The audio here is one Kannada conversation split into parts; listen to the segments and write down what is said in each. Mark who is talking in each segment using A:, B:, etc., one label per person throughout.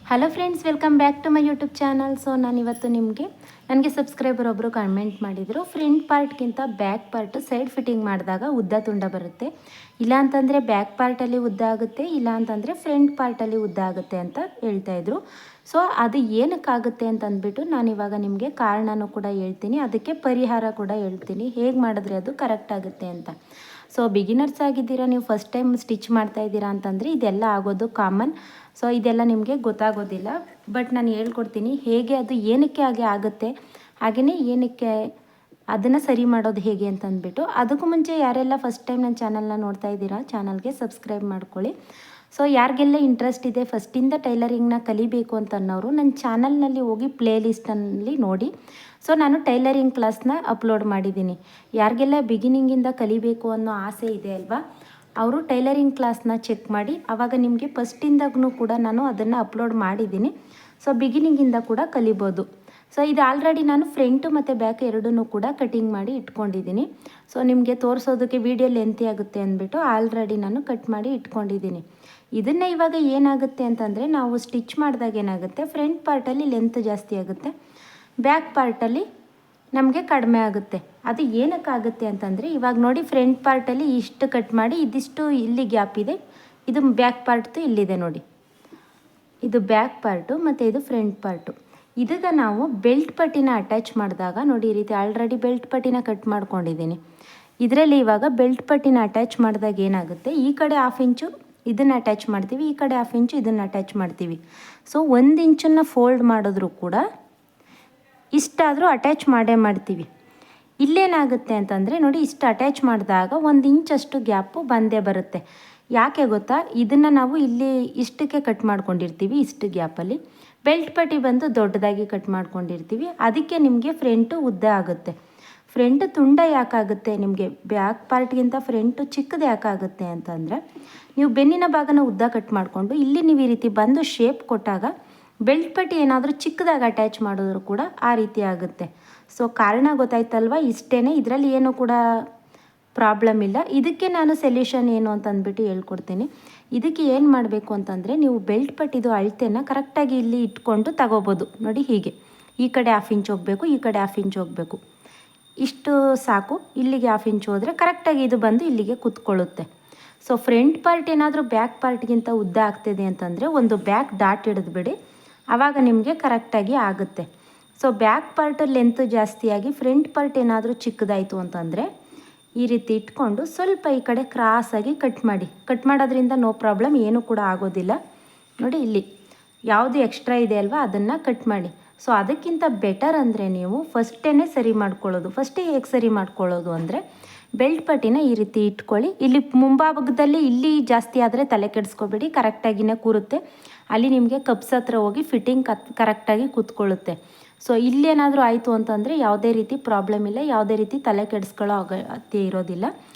A: Hello friends, welcome back to my YouTube channel. So ನಾನು ಇವತ್ತು ನನಗೆ ಸಬ್ಸ್ಕ್ರೈಬರ್ ಒಬ್ಬರು ಕಮೆಂಟ್ ಮಾಡಿದರು, ಫ್ರಂಟ್ ಪಾರ್ಟ್ಗಿಂತ ಬ್ಯಾಕ್ ಪಾರ್ಟ್ ಸೈಡ್ ಫಿಟ್ಟಿಂಗ್ ಮಾಡಿದಾಗ ಉದ್ದ ತುಂಡ ಬರುತ್ತೆ, ಇಲ್ಲ ಅಂತಂದರೆ ಬ್ಯಾಕ್ ಪಾರ್ಟಲ್ಲಿ ಉದ್ದ ಆಗುತ್ತೆ, ಇಲ್ಲ ಅಂತಂದರೆ ಫ್ರಂಟ್ ಪಾರ್ಟಲ್ಲಿ ಉದ್ದ ಆಗುತ್ತೆ ಅಂತ ಹೇಳ್ತಾಯಿದ್ರು. ಸೊ ಅದು ಏನಕ್ಕಾಗುತ್ತೆ ಅಂತ ಅಂದ್ಬಿಟ್ಟು ನಾನು ಇವಾಗ ನಿಮಗೆ ಕಾರಣನೂ ಕೂಡ ಹೇಳ್ತೀನಿ, ಅದಕ್ಕೆ ಪರಿಹಾರ ಕೂಡ ಹೇಳ್ತೀನಿ, ಹೇಗೆ ಮಾಡಿದ್ರೆ ಅದು ಕರೆಕ್ಟ್ ಆಗುತ್ತೆ ಅಂತ. ಸೊ ಬಿಗಿನರ್ಸ್ ಆಗಿದ್ದೀರಾ, ನೀವು ಫಸ್ಟ್ ಟೈಮ್ ಸ್ಟಿಚ್ ಮಾಡ್ತಾ ಇದ್ದೀರಾ ಅಂತಂದರೆ ಇದೆಲ್ಲ ಆಗೋದು ಕಾಮನ್. ಸೊ ಇದೆಲ್ಲ ನಿಮಗೆ ಗೊತ್ತಾಗೋದಿಲ್ಲ, ಬಟ್ ನಾನು ಹೇಳ್ಕೊಡ್ತೀನಿ ಹೇಗೆ ಅದು ಏನಕ್ಕೆ ಹಾಗೆ ಆಗುತ್ತೆ, ಹಾಗೆಯೇ ಏನಕ್ಕೆ ಅದನ್ನು ಸರಿ ಮಾಡೋದು ಹೇಗೆ ಅಂತ ಅಂದ್ಬಿಟ್ಟು. ಅದಕ್ಕೂ ಮುಂಚೆ ಯಾರೆಲ್ಲ ಫಸ್ಟ್ ಟೈಮ್ ನನ್ನ ಚಾನಲ್ನ ನೋಡ್ತಾ ಇದ್ದೀರಾ, ಚಾನಲ್ಗೆ ಸಬ್ಸ್ಕ್ರೈಬ್ ಮಾಡ್ಕೊಳ್ಳಿ. ಸೊ ಯಾರಿಗೆಲ್ಲ ಇಂಟ್ರೆಸ್ಟ್ ಇದೆ ಫಸ್ಟಿಂದ ಟೈಲರಿಂಗ್ನ ಕಲಿಬೇಕು ಅಂತ ಅನ್ನೋರು ನನ್ನ ಚಾನಲ್ನಲ್ಲಿ ಹೋಗಿ ಪ್ಲೇ ಲಿಸ್ಟಲ್ಲಿ ನೋಡಿ. ಸೊ ನಾನು ಟೈಲರಿಂಗ್ ಕ್ಲಾಸ್ನ ಅಪ್ಲೋಡ್ ಮಾಡಿದ್ದೀನಿ. ಯಾರಿಗೆಲ್ಲ ಬಿಗಿನಿಂಗಿಂದ ಕಲಿಬೇಕು ಅನ್ನೋ ಆಸೆ ಇದೆ ಅಲ್ವಾ, ಅವರು ಟೈಲರಿಂಗ್ ಕ್ಲಾಸ್ನ ಚೆಕ್ ಮಾಡಿ, ಆವಾಗ ನಿಮಗೆ ಫಸ್ಟಿಂದಾಗೂ ಕೂಡ ನಾನು ಅದನ್ನು ಅಪ್ಲೋಡ್ ಮಾಡಿದ್ದೀನಿ. ಸೊ ಬಿಗಿನಿಂಗಿಂದ ಕೂಡ ಕಲಿಬೋದು. ಸೊ ಇದು ಆಲ್ರೆಡಿ ನಾನು ಫ್ರಂಟು ಮತ್ತು ಬ್ಯಾಕ್ ಎರಡೂ ಕೂಡ ಕಟಿಂಗ್ ಮಾಡಿ ಇಟ್ಕೊಂಡಿದ್ದೀನಿ. ಸೊ ನಿಮಗೆ ತೋರಿಸೋದಕ್ಕೆ ವಿಡಿಯೋ ಲೆಂತಿ ಆಗುತ್ತೆ ಅಂದ್ಬಿಟ್ಟು ಆಲ್ರೆಡಿ ನಾನು ಕಟ್ ಮಾಡಿ ಇಟ್ಕೊಂಡಿದ್ದೀನಿ. ಇದನ್ನು ಇವಾಗ ಏನಾಗುತ್ತೆ ಅಂತಂದರೆ, ನಾವು ಸ್ಟಿಚ್ ಮಾಡಿದಾಗ ಏನಾಗುತ್ತೆ, ಫ್ರಂಟ್ ಪಾರ್ಟಲ್ಲಿ ಲೆಂತ್ ಜಾಸ್ತಿ ಆಗುತ್ತೆ, ಬ್ಯಾಕ್ ಪಾರ್ಟಲ್ಲಿ ನಮಗೆ ಕಡಿಮೆ ಆಗುತ್ತೆ. ಅದು ಏನಕ್ಕಾಗುತ್ತೆ ಅಂತಂದರೆ, ಇವಾಗ ನೋಡಿ ಫ್ರಂಟ್ ಪಾರ್ಟಲ್ಲಿ ಇಷ್ಟು ಕಟ್ ಮಾಡಿ ಇದಿಷ್ಟು ಇಲ್ಲಿ ಗ್ಯಾಪ್ ಇದೆ, ಇದು ಬ್ಯಾಕ್ ಪಾರ್ಟ್ದು ಇಲ್ಲಿದೆ ನೋಡಿ, ಇದು ಬ್ಯಾಕ್ ಪಾರ್ಟು ಮತ್ತು ಇದು ಫ್ರಂಟ್ ಪಾರ್ಟು. ಇದಕ್ಕೆ ನಾವು ಬೆಲ್ಟ್ ಪಟ್ಟಿನ ಅಟ್ಯಾಚ್ ಮಾಡಿದಾಗ ನೋಡಿ, ಈ ರೀತಿ ಆಲ್ರೆಡಿ ಬೆಲ್ಟ್ ಪಟ್ಟಿನ ಕಟ್ ಮಾಡ್ಕೊಂಡಿದ್ದೀನಿ. ಇದರಲ್ಲಿ ಇವಾಗ ಬೆಲ್ಟ್ ಪಟ್ಟಿನ ಅಟ್ಯಾಚ್ ಮಾಡಿದಾಗ ಏನಾಗುತ್ತೆ, ಈ ಕಡೆ 1/2 ಇಂಚು ಇದನ್ನು ಅಟ್ಯಾಚ್ ಮಾಡ್ತೀವಿ, ಈ ಕಡೆ 1/2 ಇಂಚು ಇದನ್ನು ಅಟ್ಯಾಚ್ ಮಾಡ್ತೀವಿ. ಸೊ 1 ಇಂಚನ್ನು ಫೋಲ್ಡ್ ಮಾಡಿದ್ರೂ ಕೂಡ ಇಷ್ಟಾದರೂ ಅಟ್ಯಾಚ್ ಮಾಡೇ ಮಾಡ್ತೀವಿ. ಇಲ್ಲೇನಾಗುತ್ತೆ ಅಂತಂದರೆ ನೋಡಿ, ಇಷ್ಟು ಅಟ್ಯಾಚ್ ಮಾಡಿದಾಗ 1 ಇಂಚಷ್ಟು ಗ್ಯಾಪು ಬಂದೇ ಬರುತ್ತೆ. ಯಾಕೆ ಗೊತ್ತಾ, ಇದನ್ನು ನಾವು ಇಲ್ಲಿ ಇಷ್ಟಕ್ಕೆ ಕಟ್ ಮಾಡ್ಕೊಂಡಿರ್ತೀವಿ, ಇಷ್ಟು ಗ್ಯಾಪಲ್ಲಿ ಬೆಲ್ಟ್ ಪಟ್ಟಿ ಬಂದು ದೊಡ್ಡದಾಗಿ ಕಟ್ ಮಾಡ್ಕೊಂಡಿರ್ತೀವಿ, ಅದಕ್ಕೆ ನಿಮಗೆ ಫ್ರಂಟು ಉದ್ದ ಆಗುತ್ತೆ. ಫ್ರಂಟ್ ತುಂಡ ಯಾಕಾಗುತ್ತೆ ನಿಮಗೆ, ಬ್ಯಾಕ್ ಪಾರ್ಟ್ಗಿಂತ ಫ್ರಂಟು ಚಿಕ್ಕದು ಯಾಕಾಗುತ್ತೆ ಅಂತಂದರೆ, ನೀವು ಬೆನ್ನಿನ ಭಾಗನ ಉದ್ದ ಕಟ್ ಮಾಡಿಕೊಂಡು ಇಲ್ಲಿ ನೀವು ಈ ರೀತಿ ಬಂದು ಶೇಪ್ ಕೊಟ್ಟಾಗ ಬೆಲ್ಟ್ ಪಟ್ಟಿ ಏನಾದರೂ ಚಿಕ್ಕದಾಗಿ ಅಟ್ಯಾಚ್ ಮಾಡಿದ್ರು ಕೂಡ ಆ ರೀತಿ ಆಗುತ್ತೆ. ಸೊ ಕಾರಣ ಗೊತ್ತಾಯ್ತಲ್ವ, ಇಷ್ಟೇ, ಇದರಲ್ಲಿ ಏನೂ ಕೂಡ ಪ್ರಾಬ್ಲಮ್ ಇಲ್ಲ. ಇದಕ್ಕೆ ನಾನು ಸೊಲ್ಯೂಷನ್ ಏನು ಅಂತ ಅಂದ್ಬಿಟ್ಟು ಹೇಳ್ಕೊಡ್ತೀನಿ. ಇದಕ್ಕೆ ಏನು ಮಾಡಬೇಕು ಅಂತಂದರೆ, ನೀವು ಬೆಲ್ಟ್ ಪಟ್ಟಿದು ಅಳತೆನ ಕರೆಕ್ಟಾಗಿ ಇಲ್ಲಿ ಇಟ್ಕೊಂಡು ತಗೋಬೋದು. ನೋಡಿ ಹೀಗೆ, ಈ ಕಡೆ 1/2 ಇಂಚ್ ಹೋಗಬೇಕು, ಈ ಕಡೆ 1/2 ಇಂಚ್ ಹೋಗಬೇಕು, ಇಷ್ಟು ಸಾಕು. ಇಲ್ಲಿಗೆ 1/2 ಇಂಚ್ ಹೋದರೆ ಕರೆಕ್ಟಾಗಿ ಇದು ಬಂದು ಇಲ್ಲಿಗೆ ಕೂತ್ಕೊಳ್ಳುತ್ತೆ. ಸೊ ಫ್ರಂಟ್ ಪಾರ್ಟ್ ಏನಾದರೂ ಬ್ಯಾಕ್ ಪಾರ್ಟ್ಗಿಂತ ಉದ್ದ ಆಗ್ತಿದೆ ಅಂತಂದರೆ ಒಂದು ಬ್ಯಾಕ್ ಡಾಟ್ ಹಿಡಿದ್ಬಿಡಿ, ಆವಾಗ ನಿಮಗೆ ಕರೆಕ್ಟಾಗಿ ಆಗುತ್ತೆ. ಸೊ ಬ್ಯಾಕ್ ಪಾರ್ಟ್ ಲೆಂತ್ ಜಾಸ್ತಿಯಾಗಿ ಫ್ರಂಟ್ ಪಾರ್ಟ್ ಏನಾದರೂ ಚಿಕ್ಕದಾಯಿತು ಅಂತಂದರೆ ಈ ರೀತಿ ಇಟ್ಕೊಂಡು ಸ್ವಲ್ಪ ಈ ಕಡೆ ಕ್ರಾಸಾಗಿ ಕಟ್ ಮಾಡಿ. ಕಟ್ ಮಾಡೋದ್ರಿಂದ ನೋ ಪ್ರಾಬ್ಲಮ್, ಏನೂ ಕೂಡ ಆಗೋದಿಲ್ಲ. ನೋಡಿ ಇಲ್ಲಿ ಯಾವುದು ಎಕ್ಸ್ಟ್ರಾ ಇದೆ ಅಲ್ವಾ, ಅದನ್ನು ಕಟ್ ಮಾಡಿ. ಸೊ ಅದಕ್ಕಿಂತ ಬೆಟರ್ ಅಂದರೆ ನೀವು ಫಸ್ಟೇ ಸರಿ ಮಾಡ್ಕೊಳ್ಳೋದು. ಫಸ್ಟೇ ಹೇಗೆ ಸರಿ ಮಾಡ್ಕೊಳ್ಳೋದು ಅಂದರೆ, ಬೆಲ್ಟ್ ಪಟ್ಟಿನ ಈ ರೀತಿ ಇಟ್ಕೊಳ್ಳಿ. ಇಲ್ಲಿ ಮುಂಭಾಗದಲ್ಲಿ ಇಲ್ಲಿ ಜಾಸ್ತಿ ಆದರೆ ತಲೆ ಕೆಡಿಸ್ಕೊಬೇಡಿ, ಕರೆಕ್ಟಾಗಿಯೇ ಕೂರುತ್ತೆ. ಅಲ್ಲಿ ನಿಮಗೆ ಕಪ್ಸ್ ಹತ್ರ ಹೋಗಿ ಫಿಟ್ಟಿಂಗ್ ಕರೆಕ್ಟಾಗಿ ಕೂತ್ಕೊಳ್ಳುತ್ತೆ. ಸೊ ಇಲ್ಲೇನಾದರೂ ಆಯಿತು ಅಂತಂದರೆ ಯಾವುದೇ ರೀತಿ ಪ್ರಾಬ್ಲಮ್ ಇಲ್ಲ, ಯಾವುದೇ ರೀತಿ ತಲೆ ಕೆಡಿಸ್ಕೊಳ್ಳೋ ಅಗತ್ಯ ಇರೋದಿಲ್ಲ.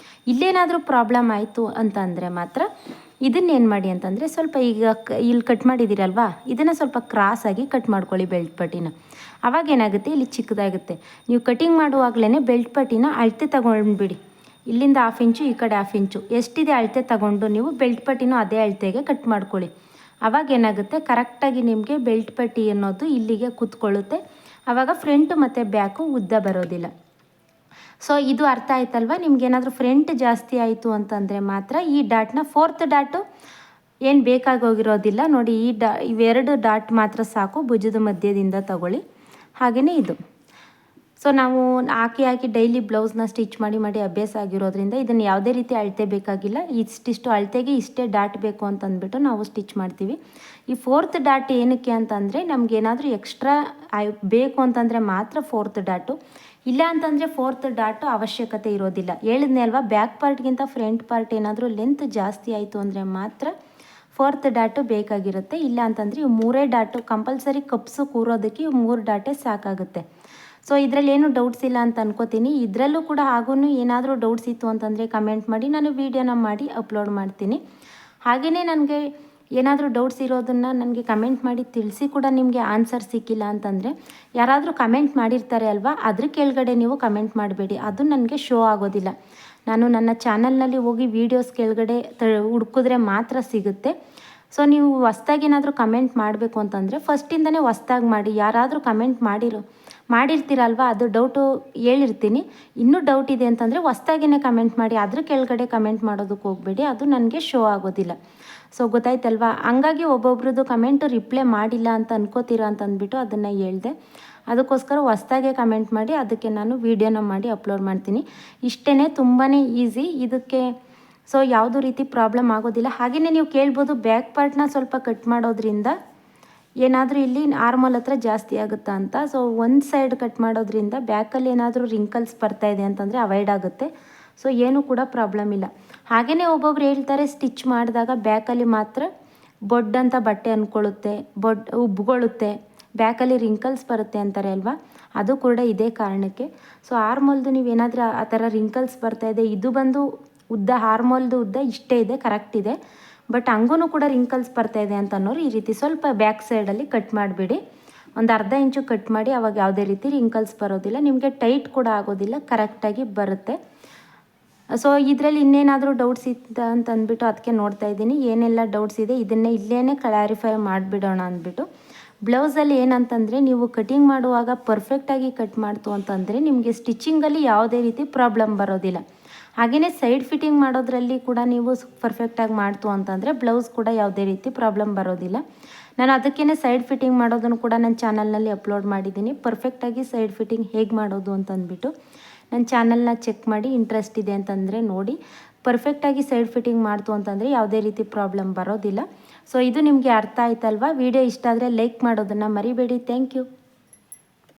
A: ಇಲ್ಲೇನಾದರೂ ಪ್ರಾಬ್ಲಮ್ ಆಯಿತು ಅಂತಂದರೆ ಮಾತ್ರ ಇದನ್ನೇನು ಮಾಡಿ ಅಂತಂದರೆ, ಸ್ವಲ್ಪ ಈಗ ಇಲ್ಲಿ ಕಟ್ ಮಾಡಿದ್ದೀರಲ್ವಾ, ಇದನ್ನು ಸ್ವಲ್ಪ ಕ್ರಾಸಾಗಿ ಕಟ್ ಮಾಡ್ಕೊಳ್ಳಿ ಬೆಲ್ಟ್ ಪಟ್ಟಿನ. ಆವಾಗ ಏನಾಗುತ್ತೆ, ಇಲ್ಲಿ ಚಿಕ್ಕದಾಗುತ್ತೆ. ನೀವು ಕಟಿಂಗ್ ಮಾಡುವಾಗಲೇ ಬೆಲ್ಟ್ ಪಟ್ಟಿನ ಅಳತೆ ತಗೊಂಡ್ಬಿಡಿ. ಇಲ್ಲಿಂದ 1/2 ಇಂಚು, ಈ ಕಡೆ 1/2 ಇಂಚು ಎಷ್ಟಿದೆ ಅಳತೆ ತಗೊಂಡು ನೀವು ಬೆಲ್ಟ್ ಪಟ್ಟಿನೂ ಅದೇ ಅಳತೆಗೆ ಕಟ್ ಮಾಡ್ಕೊಳ್ಳಿ. ಆವಾಗ ಏನಾಗುತ್ತೆ, ಕರೆಕ್ಟಾಗಿ ನಿಮಗೆ ಬೆಲ್ಟ್ ಪಟ್ಟಿ ಅನ್ನೋದು ಇಲ್ಲಿಗೆ ಕೂತ್ಕೊಳ್ಳುತ್ತೆ. ಆವಾಗ ಫ್ರಂಟು ಮತ್ತು ಬ್ಯಾಕು ಉದ್ದ ಬರೋದಿಲ್ಲ. ಸೊ ಇದು ಅರ್ಥ ಆಯ್ತಲ್ವ. ನಿಮ್ಗೇನಾದರೂ ಫ್ರಂಟ್ ಜಾಸ್ತಿ ಆಯಿತು ಅಂತಂದರೆ ಮಾತ್ರ ಈ ಡಾಟ್ನ 4th ಡಾಟು ಏನು ಬೇಕಾಗೋಗಿರೋದಿಲ್ಲ ನೋಡಿ, ಇವೆರಡು ಡಾಟ್ ಮಾತ್ರ ಸಾಕು, ಭುಜದ ಮಧ್ಯದಿಂದ ತಗೊಳ್ಳಿ. ಹಾಗೆಯೇ ಇದು. ಸೊ ನಾವು ಹಾಕಿ ಡೈಲಿ ಬ್ಲೌಸ್ನ ಸ್ಟಿಚ್ ಮಾಡಿ ಅಭ್ಯಾಸ ಆಗಿರೋದ್ರಿಂದ ಇದನ್ನು ಯಾವುದೇ ರೀತಿ ಅಳತೆ ಬೇಕಾಗಿಲ್ಲ. ಇಷ್ಟಿಷ್ಟು ಅಳತೆಗೆ ಇಷ್ಟೇ ಡಾಟ್ ಬೇಕು ಅಂತಂದ್ಬಿಟ್ಟು ನಾವು ಸ್ಟಿಚ್ ಮಾಡ್ತೀವಿ. ಈ 4th ಡಾಟ್ ಏನಕ್ಕೆ ಅಂತಂದರೆ, ನಮಗೇನಾದರೂ ಎಕ್ಸ್ಟ್ರಾ ಬೇಕು ಅಂತಂದರೆ ಮಾತ್ರ 4th ಡಾಟು, ಇಲ್ಲ ಅಂತಂದರೆ 4th ಡಾಟು ಅವಶ್ಯಕತೆ ಇರೋದಿಲ್ಲ. ಹೇಳಿದ್ನೇ ಅಲ್ವಾ, ಬ್ಯಾಕ್ ಪಾರ್ಟ್ಗಿಂತ ಫ್ರಂಟ್ ಪಾರ್ಟ್ ಏನಾದರೂ ಲೆಂತ್ ಜಾಸ್ತಿ ಆಯಿತು ಅಂದರೆ ಮಾತ್ರ 4th ಡಾಟು ಬೇಕಾಗಿರುತ್ತೆ. ಇಲ್ಲ ಅಂತಂದರೆ ಇವು 3 ಡಾಟು ಕಂಪಲ್ಸರಿ ಕಪ್ಸು ಕೂರೋದಕ್ಕೆ ಇವು 3 ಡಾಟೇ ಸಾಕಾಗುತ್ತೆ. ಸೊ ಇದರಲ್ಲಿ ಏನು ಡೌಟ್ಸ್ ಇಲ್ಲ ಅಂತ ಅನ್ಕೋತೀನಿ. ಇದರಲ್ಲೂ ಕೂಡ ಹಾಗೂ ಏನಾದರೂ ಡೌಟ್ಸ್ ಇತ್ತು ಅಂತಂದರೆ ಕಮೆಂಟ್ ಮಾಡಿ, ನಾನು ವೀಡಿಯೋನ ಮಾಡಿ ಅಪ್ಲೋಡ್ ಮಾಡ್ತೀನಿ. ಹಾಗೆಯೇ ನನಗೆ ಏನಾದರೂ ಡೌಟ್ಸ್ ಇರೋದನ್ನು ನನಗೆ ಕಮೆಂಟ್ ಮಾಡಿ ತಿಳಿಸಿ. ಕೂಡ ನಿಮಗೆ ಆನ್ಸರ್ ಸಿಕ್ಕಿಲ್ಲ ಅಂತಂದರೆ, ಯಾರಾದರೂ ಕಮೆಂಟ್ ಮಾಡಿರ್ತಾರೆ ಅಲ್ವಾ, ಅದ್ರ ಕೆಳಗಡೆ ನೀವು ಕಮೆಂಟ್ ಮಾಡಬೇಡಿ, ಅದು ನನಗೆ ಶೋ ಆಗೋದಿಲ್ಲ. ನಾನು ನನ್ನ ಚಾನಲ್ನಲ್ಲಿ ಹೋಗಿ ವೀಡಿಯೋಸ್ ಕೆಳಗಡೆ ಹುಡುಕಿದ್ರೆ ಮಾತ್ರ ಸಿಗುತ್ತೆ. ಸೊ ನೀವು ಹೊಸ್ದಾಗಿ ಏನಾದರೂ ಕಮೆಂಟ್ ಮಾಡಬೇಕು ಅಂತಂದರೆ ಫಸ್ಟಿಂದನೇ ಹೊಸ್ದಾಗಿ ಮಾಡಿ. ಯಾರಾದರೂ ಕಮೆಂಟ್ ಮಾಡಿರ್ತೀರಲ್ವ, ಅದು ಡೌಟು ಹೇಳಿರ್ತೀನಿ. ಇನ್ನೂ ಡೌಟ್ ಇದೆ ಅಂತಂದರೆ ಹೊಸ್ದಾಗಿನೇ ಕಮೆಂಟ್ ಮಾಡಿ, ಅದ್ರ ಕೆಳಗಡೆ ಕಮೆಂಟ್ ಮಾಡೋದಕ್ಕೆ ಹೋಗಬೇಡಿ, ಅದು ನನಗೆ ಶೋ ಆಗೋದಿಲ್ಲ. ಸೊ ಗೊತ್ತಾಯ್ತಲ್ವಾ? ಹಂಗಾಗಿ ಒಬ್ಬೊಬ್ರದ್ದು ಕಮೆಂಟು ರಿಪ್ಲೈ ಮಾಡಿಲ್ಲ ಅಂತ ಅನ್ಕೋತೀರಾ ಅಂತ ಅಂದ್ಬಿಟ್ಟು ಅದನ್ನು ಹೇಳಿದೆ. ಅದಕ್ಕೋಸ್ಕರ ಹೊಸ್ದಾಗೆ ಕಮೆಂಟ್ ಮಾಡಿ, ಅದಕ್ಕೆ ನಾನು ವೀಡಿಯೋನ ಮಾಡಿ ಅಪ್ಲೋಡ್ ಮಾಡ್ತೀನಿ. ಇಷ್ಟೇ, ತುಂಬಾ ಈಸಿ ಇದಕ್ಕೆ. ಸೊ ಯಾವುದೂ ರೀತಿ ಪ್ರಾಬ್ಲಮ್ ಆಗೋದಿಲ್ಲ. ಹಾಗೆಯೇ ನೀವು ಕೇಳ್ಬೋದು, ಬ್ಯಾಕ್ ಪಾರ್ಟ್ನ ಸ್ವಲ್ಪ ಕಟ್ ಮಾಡೋದ್ರಿಂದ ಏನಾದರೂ ಇಲ್ಲಿ ಆರ್ಮಲ್ ಹತ್ರ ಜಾಸ್ತಿ ಆಗುತ್ತಾ ಅಂತ. ಸೊ ಒಂದು ಸೈಡ್ ಕಟ್ ಮಾಡೋದ್ರಿಂದ ಬ್ಯಾಕಲ್ಲಿ ಏನಾದರೂ ರಿಂಕಲ್ಸ್ ಬರ್ತಾಯಿದೆ ಅಂತಂದರೆ ಅವಾಯ್ಡ್ ಆಗುತ್ತೆ. ಸೊ ಏನೂ ಕೂಡ ಪ್ರಾಬ್ಲಮ್ ಇಲ್ಲ. ಹಾಗೆಯೇ ಒಬ್ಬೊಬ್ರು ಹೇಳ್ತಾರೆ, ಸ್ಟಿಚ್ ಮಾಡಿದಾಗ ಬ್ಯಾಕಲ್ಲಿ ಮಾತ್ರ ಬೊಡ್ಡಂಥ ಬಟ್ಟೆ ಅಂದ್ಕೊಳ್ಳುತ್ತೆ, ಉಬ್ಕೊಳ್ಳುತ್ತೆ, ಬ್ಯಾಕಲ್ಲಿ ರಿಂಕಲ್ಸ್ ಬರುತ್ತೆ ಅಂತಾರೆ ಅಲ್ವಾ. ಅದು ಕೂಡ ಇದೇ ಕಾರಣಕ್ಕೆ. ಸೊ ಆರ್ಮೋಲ್ದು ನೀವೇನಾದರೂ ಆ ಥರ ರಿಂಕಲ್ಸ್ ಬರ್ತಾಯಿದೆ, ಇದು ಬಂದು ಉದ್ದ, ಆರ್ಮೋಲ್ದು ಉದ್ದ ಇಷ್ಟೇ ಇದೆ, ಕರೆಕ್ಟ್ ಇದೆ, ಬಟ್ ಹಂಗೂ ಕೂಡ ರಿಂಕಲ್ಸ್ ಬರ್ತಾಯಿದೆ ಅಂತ ಅನ್ನೋರು ಈ ರೀತಿ ಸ್ವಲ್ಪ ಬ್ಯಾಕ್ ಸೈಡಲ್ಲಿ ಕಟ್ ಮಾಡಿಬಿಡಿ. ಒಂದು ಅರ್ಧ ಇಂಚು ಕಟ್ ಮಾಡಿ, ಆವಾಗ ಯಾವುದೇ ರೀತಿ ರಿಂಕಲ್ಸ್ ಬರೋದಿಲ್ಲ, ನಿಮಗೆ ಟೈಟ್ ಕೂಡ ಆಗೋದಿಲ್ಲ, ಕರೆಕ್ಟಾಗಿ ಬರುತ್ತೆ. ಸೊ ಇದರಲ್ಲಿ ಇನ್ನೇನಾದರೂ ಡೌಟ್ಸ್ ಇತ್ತು ಅಂತ ಅಂದ್ಬಿಟ್ಟು ಅದಕ್ಕೆ ನೋಡ್ತಾ ಇದ್ದೀನಿ, ಏನೆಲ್ಲ ಡೌಟ್ಸ್ ಇದೆ ಇದನ್ನೇ ಇಲ್ಲೇ ಕ್ಲಾರಿಫೈ ಮಾಡಿಬಿಡೋಣ ಅಂದ್ಬಿಟ್ಟು. ಬ್ಲೌಸಲ್ಲಿ ಏನಂತಂದರೆ, ನೀವು ಕಟಿಂಗ್ ಮಾಡುವಾಗ ಪರ್ಫೆಕ್ಟಾಗಿ ಕಟ್ ಮಾಡ್ತು ಅಂತಂದರೆ ನಿಮಗೆ ಸ್ಟಿಚಿಂಗಲ್ಲಿ ಯಾವುದೇ ರೀತಿ ಪ್ರಾಬ್ಲಮ್ ಬರೋದಿಲ್ಲ. ಹಾಗೆಯೇ ಸೈಡ್ ಫಿಟ್ಟಿಂಗ್ ಮಾಡೋದ್ರಲ್ಲಿ ಕೂಡ ನೀವು ಪರ್ಫೆಕ್ಟಾಗಿ ಮಾಡ್ತು ಅಂತಂದರೆ ಬ್ಲೌಸ್ ಕೂಡ ಯಾವುದೇ ರೀತಿ ಪ್ರಾಬ್ಲಮ್ ಬರೋದಿಲ್ಲ. ನಾನು ಅದಕ್ಕೇ ಸೈಡ್ ಫಿಟ್ಟಿಂಗ್ ಮಾಡೋದನ್ನು ಕೂಡ ನನ್ನ ಚಾನಲ್ನಲ್ಲಿ ಅಪ್ಲೋಡ್ ಮಾಡಿದ್ದೀನಿ. ಪರ್ಫೆಕ್ಟಾಗಿ ಸೈಡ್ ಫಿಟ್ಟಿಂಗ್ ಹೇಗೆ ಮಾಡೋದು ಅಂತಂದ್ಬಿಟ್ಟು ನನ್ನ ಚಾನಲ್ನ ಚೆಕ್ ಮಾಡಿ, ಇಂಟ್ರೆಸ್ಟ್ ಇದೆ ಅಂತಂದರೆ ನೋಡಿ. ಪರ್ಫೆಕ್ಟಾಗಿ ಸೈಡ್ ಫಿಟ್ಟಿಂಗ್ ಮಾಡ್ತು ಅಂತಂದರೆ ಯಾವುದೇ ರೀತಿ ಪ್ರಾಬ್ಲಮ್ ಬರೋದಿಲ್ಲ. ಸೊ ಇದು ನಿಮಗೆ ಅರ್ಥ ಆಯ್ತಲ್ವಾ? ವಿಡಿಯೋ ಇಷ್ಟ ಆದರೆ ಲೈಕ್ ಮಾಡೋದನ್ನು ಮರಿಬೇಡಿ. Thank you.